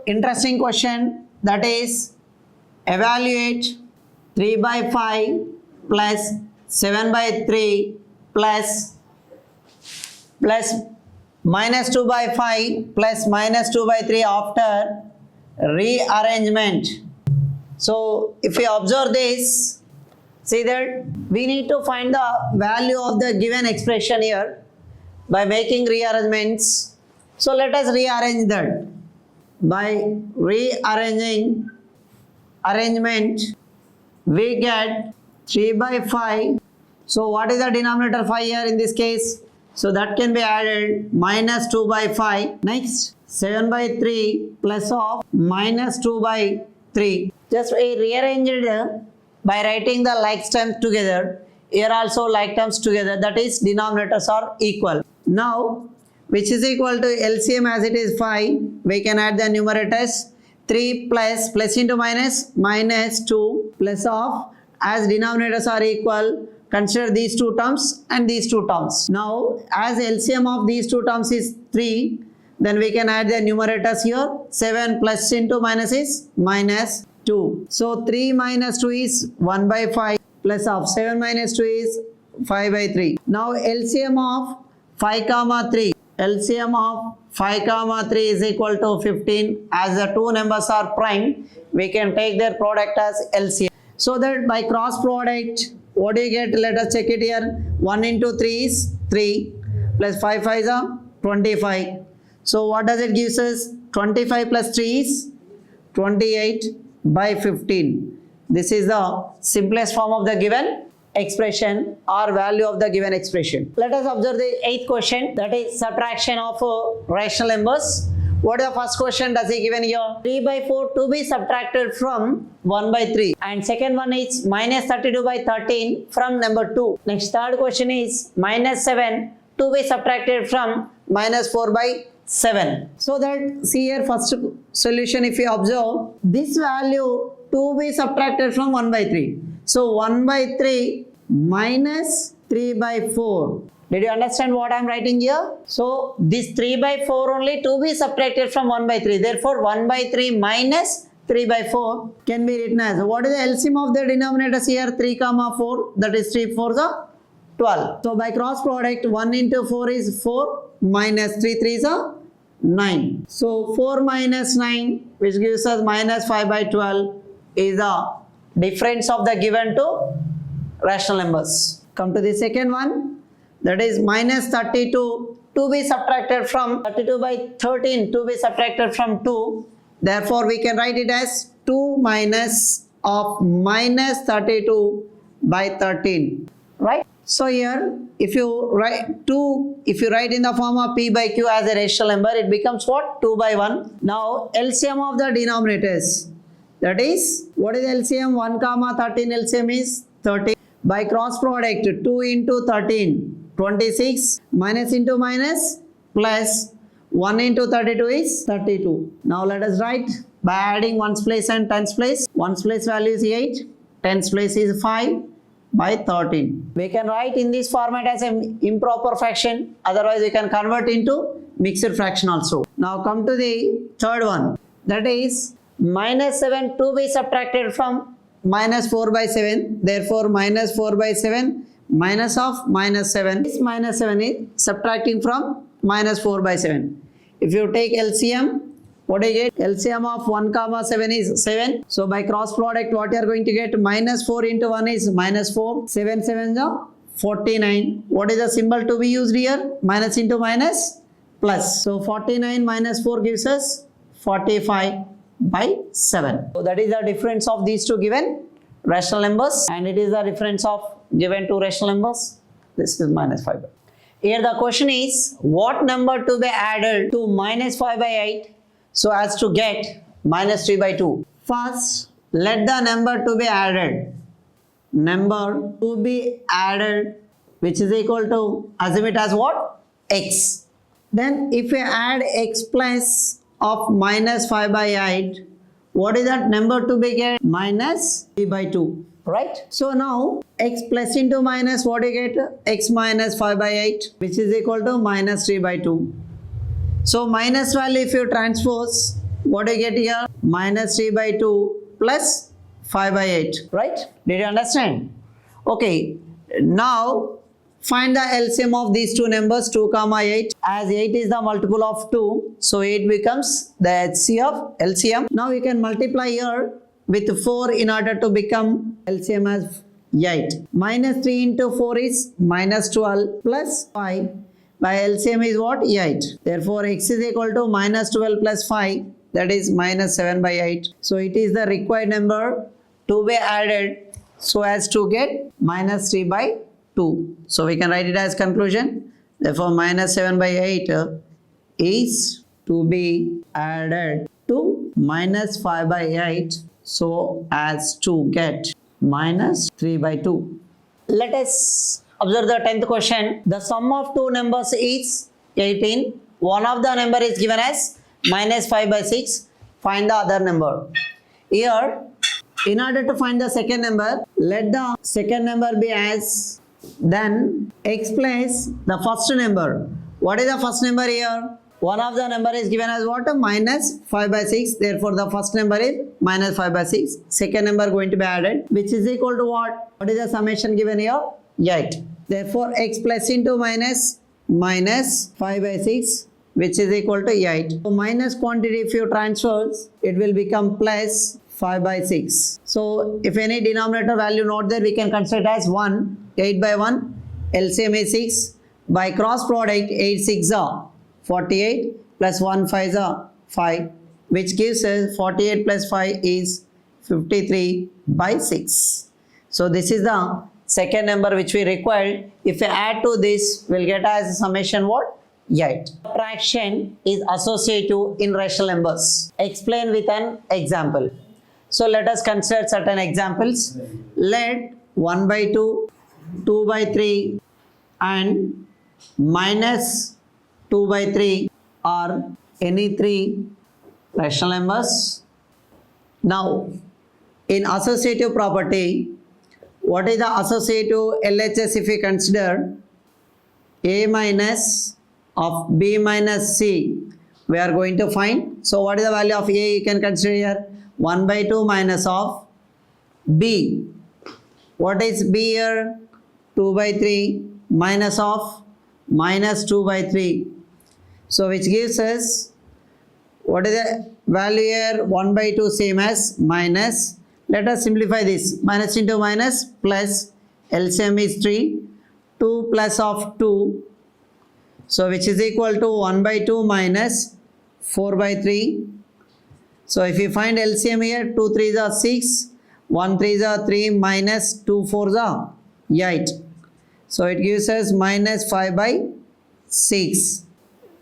interesting question, that is evaluate 3 by 5 plus 7 by 3 plus minus 2 by 5 plus minus 2 by 3 after rearrangement. So if we observe this, see that we need to find the value of the given expression here by making rearrangements. So let us rearrange that. By rearranging arrangement, we get 3 by 5. So what is the denominator 5 here in this case? So that can be added minus 2 by 5. Next 7 by 3 plus of minus 2 by 3. Just rearrange it by writing the like terms together. Here also like terms together, that is denominators are equal. Now which is equal to LCM as it is 5, we can add the numerators 3 plus into minus 2 plus of, as denominators are equal, consider these two terms and these two terms. Now as LCM of these two terms is 3, then we can add the numerators here. 7 plus into minus is minus 2. So 3 minus 2 is 1 by 5 plus of 7 minus 2 is 5 by 3. Now LCM of 5 comma 3. LCM of 5 comma 3 is equal to 15. As the two numbers are prime, we can take their product as LCM. So that by cross product, what do you get? Let us check it here. 1 into 3 is 3 plus 5 5 is 25. So what does it give us? 25 plus 3 is 28 by 15. This is the simplest form of the given expression or value of the given expression. Let us observe the 8th question, that is subtraction of rational numbers. What is the first question does he given here? 3 by 4 to be subtracted from 1 by 3, and second one is minus 32 by 13 from number 2. Next third question is minus 7 to be subtracted from minus 4 by 7. So that, see here, first solution, if you observe this value to be subtracted from 1 by 3. So 1 by 3 minus 3 by 4. Did you understand what I am writing here? So this 3 by 4 only to be subtracted from 1 by 3. Therefore 1 by 3 minus 3 by 4 can be written as, what is the LCM of the denominators here? 3 comma 4, that is 3 4 is 12. So by cross product, 1 into 4 is 4 minus 3 3 is 9. So 4 minus 9, which gives us minus 5 by 12, is the difference of the given two rational numbers. Come to the second one, that is minus 32 to be subtracted from 32 by 13 to be subtracted from 2. Therefore we can write it as 2 minus of minus 32 by 13, right? So here if you write 2, if you write in the form of p by q as a rational number, it becomes what? 2 by 1. Now LCM of the denominators, that is, what is LCM? 1 comma 13 LCM is 13. By cross product, 2 into 13, 26, minus into minus, plus 1 into 32 is 32. Now let us write by adding 1's place and 10's place. 1's place value is 8, 10's place is 5 by 13. We can write in this format as an improper fraction, otherwise we can convert into mixed fraction also. Now come to the third one, that is minus 7 to be subtracted from minus 4 by 7. Therefore minus 4 by 7 minus of minus 7. This minus 7 is subtracting from minus 4 by 7. If you take LCM, what do you get? LCM of 1 comma 7 is 7. So by cross product, what you are going to get? Minus 4 into 1 is minus 4. 7 7 is 49. What is the symbol to be used here? Minus into minus, plus. So 49 minus 4 gives us 45 by 7. So that is the difference of these two given rational numbers, and it is the difference of given two rational numbers. This is minus 5 by. Here the question is, what number to be added to minus 5 by 8 so as to get minus 3 by 2? First, let the number to be added, which is equal to, assume it as what? X. Then if we add x plus of minus 5 by 8, what is that number to be get? Minus 3 by 2, right? So now x plus into minus, what do you get? X minus 5 by 8, which is equal to minus 3 by 2. So minus value if you transpose, what do you get here? Minus 3 by 2 plus 5 by 8, right? Did you understand? Okay, now find the LCM of these two numbers 2 comma 8. As 8 is the multiple of 2, so 8 becomes the LCM. Now you can multiply here with 4 in order to become LCM as 8. Minus 3 into 4 is minus 12 plus 5. By LCM is what? 8. Therefore, x is equal to minus 12 plus 5, that is minus 7 by 8. So it is the required number to be added so as to get minus 3 by 2. So we can write it as conclusion. Therefore, minus 7 by 8 is to be added to minus 5 by 8 so as to get minus 3 by 2. Let us observe the 10th question. The sum of two numbers is 18. One of the number is given as minus 5 by 6. Find the other number. Here, in order to find the second number, let the second number be as, then x plus the first number. What is the first number here? One of the number is given as what? Minus 5 by 6. Therefore, the first number is minus 5 by 6. Second number going to be added, which is equal to what? What is the summation given here? 8. Therefore, x plus into minus 5 by 6, which is equal to 8. So, minus quantity if you transfers, it will become plus 5 by 6. So, if any denominator value not there, we can consider it as 1. 8 by 1, LCM is 6. By cross product, 8 6 are 48 plus 1 5 are 5, which gives us 48 plus 5 is 53 by 6. So, this is the second number which we required. If we add to this, we'll get as a summation what? 8. Subtraction is associative in rational numbers. Explain with an example. So let us consider certain examples. Let 1 by 2, 2 by 3 and minus 2 by 3 are any three rational numbers. Now, in associative property, what is the associative LHS if we consider A minus of B minus C, we are going to find. So, what is the value of A? You can consider here 1 by 2 minus of B. What is B here? 2 by 3 minus of minus 2 by 3. So, which gives us, what is the value here? 1 by 2 same as minus. Let us simplify this. Minus into minus plus LCM is 3. 2 plus of 2. So, which is equal to 1 by 2 minus 4 by 3. So, if you find LCM here, 2 3s are 6. 1 3s are 3 minus 2 4s are 8. So, it gives us minus 5 by 6.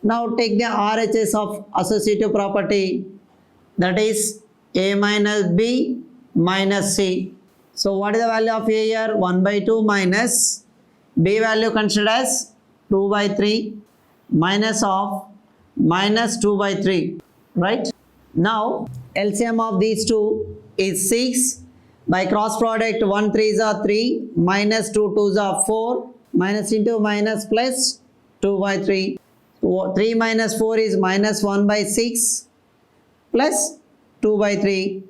Now, take the RHS of associative property, that is A minus B minus C. So, what is the value of A here? 1 by 2 minus B value considered as 2 by 3 minus of minus 2 by 3, right? Now, LCM of these two is 6. By cross product, 1 3s are 3 minus 2 2s are 4 minus into minus plus 2 by 3. 3 minus 4 is minus 1 by 6 plus 2 by 3.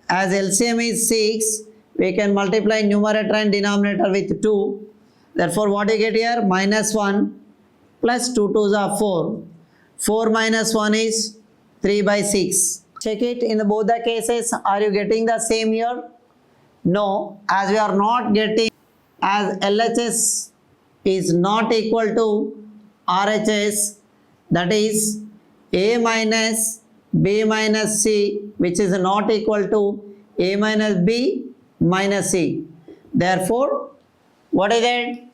As LCM is 6, we can multiply numerator and denominator with 2. Therefore, what you get here? Minus 1 plus 2 2s are 4. 4 minus 1 is 3 by 6. Check it in both the cases. Are you getting the same here? No, as we are not getting, as LHS is not equal to RHS, that is A minus B minus C, which is not equal to A minus B minus C. Therefore, what is it?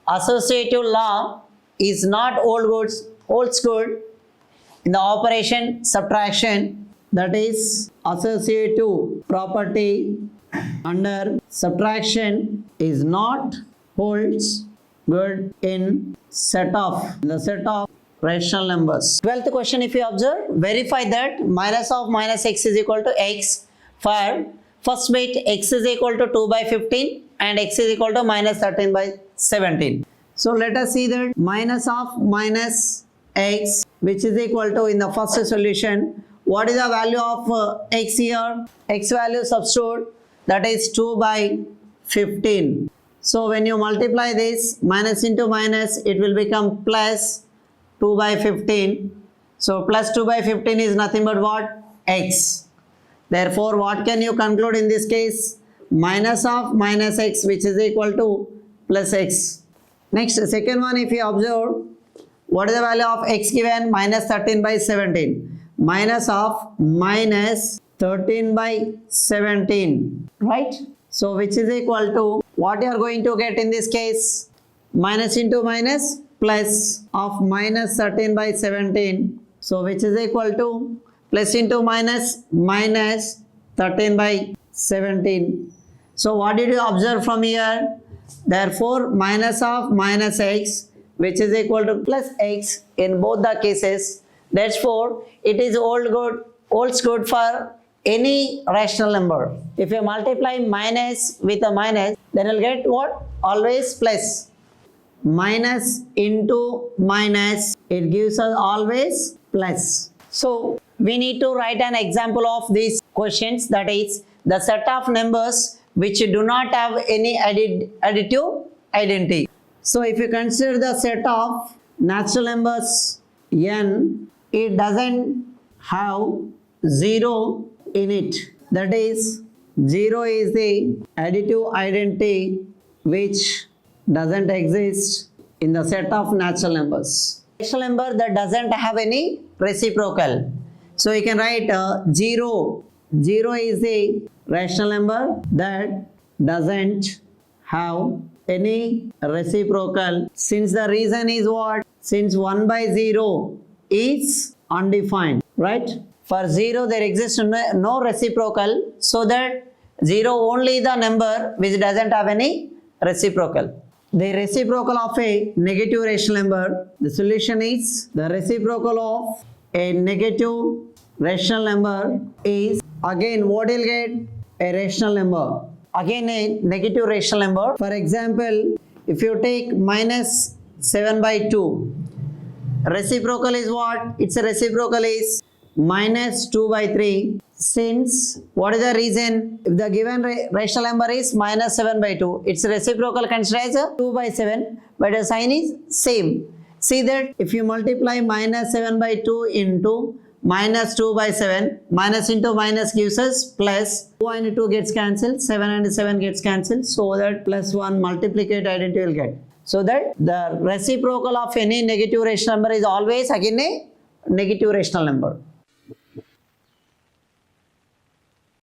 Associative law is not holds good in the operation subtraction, that is associative property under subtraction is not holds good in the set of rational numbers. 12th question, if you observe, verify that minus of minus x is equal to x for first bit x is equal to 2 by 15 and x is equal to minus 13 by 17. So let us see that minus of minus x, which is equal to, in the first solution, what is the value of x here? X value substitute, that is 2 by 15. So when you multiply this, minus into minus, it will become plus 2 by 15. So plus 2 by 15 is nothing but what? X. Therefore, what can you conclude in this case? Minus of minus x, which is equal to plus x. Next, second one, if you observe, what is the value of x given? Minus 13 by 17. Minus of minus 13 by 17, right? So which is equal to, what you are going to get in this case? Minus into minus, plus of minus 13 by 17. So which is equal to, plus into minus, minus 13 by 17. So what did you observe from here? Therefore, minus of minus x, which is equal to plus x in both the cases. Therefore, it is holds good for any rational number. If you multiply minus with a minus, then you'll get what? Always plus. Minus into minus, it gives us always plus. So we need to write an example of these questions, that is the set of numbers which do not have any additive identity. So if you consider the set of natural numbers n, it doesn't have 0 in it. That is, 0 is the additive identity which doesn't exist in the set of natural numbers. Natural number that doesn't have any reciprocal. So you can write 0. 0 is the rational number that doesn't have any reciprocal. Since the reason is what? Since 1 by 0 is undefined, right? For 0 there exists no reciprocal, so that 0 only the number which doesn't have any reciprocal. The reciprocal of a negative rational number, the solution is the reciprocal of a negative rational number is, again what will get? A rational number. Again a negative rational number. For example, if you take minus 7 by 2, reciprocal is what? Its reciprocal is minus 2 by 3. Since, what is the reason? If the given rational number is minus 7 by 2, its reciprocal considered as 2 by 7, but the sign is same. See that if you multiply minus 7 by 2 into minus 2 by 7, minus into minus gives us plus. 2 and 2 gets cancelled, 7 and 7 gets cancelled, so that plus 1 multiplicate identity will get. So that the reciprocal of any negative rational number is always again a negative rational number.